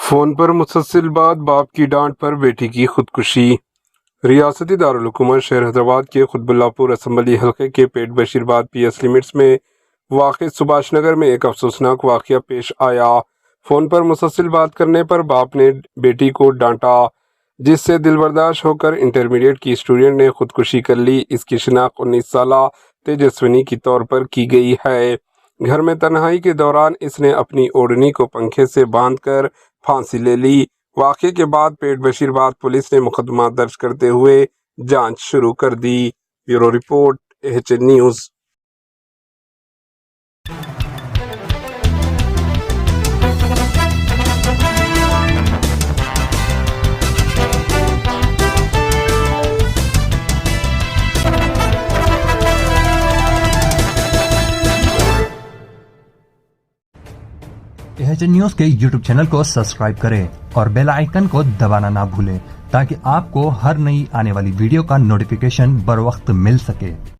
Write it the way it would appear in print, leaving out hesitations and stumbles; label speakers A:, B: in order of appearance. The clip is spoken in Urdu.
A: فون پر مسلسل بات، باپ کی ڈانٹ پر بیٹی کی خودکشی۔ ریاستی دارالحکومت شہر حیدرآباد کے قطب اللہ پور اسمبلی حلقے کے پیٹ بشیرآباد پی ایس لمٹس میں واقع سبھاش نگر میں ایک افسوسناک واقعہ پیش آیا۔ فون پر مسلسل بات کرنے پر باپ نے بیٹی کو ڈانٹا، جس سے دل برداشت ہو کر انٹرمیڈیٹ کی اسٹوڈنٹ نے خودکشی کر لی۔ اس کی شناخت 19 سالہ تیجسونی کے طور پر کی گئی ہے۔ گھر میں تنہائی کے دوران اس نے اپنی اوڑھنی کو پنکھے سے باندھ کر پھانسی لے لی۔ واقعے کے بعد پیٹ بشیرآباد پولیس نے مقدمہ درج کرتے ہوئے جانچ شروع کر دی۔ Bureau report AHN news.
B: AHN news کے YouTube چینل کو سبسکرائب کریں اور بیل آئیکن کو دبانا نہ بھولیں تاکہ آپ کو ہر نئی آنے والی ویڈیو کا نوٹیفیکیشن بر وقت مل سکے۔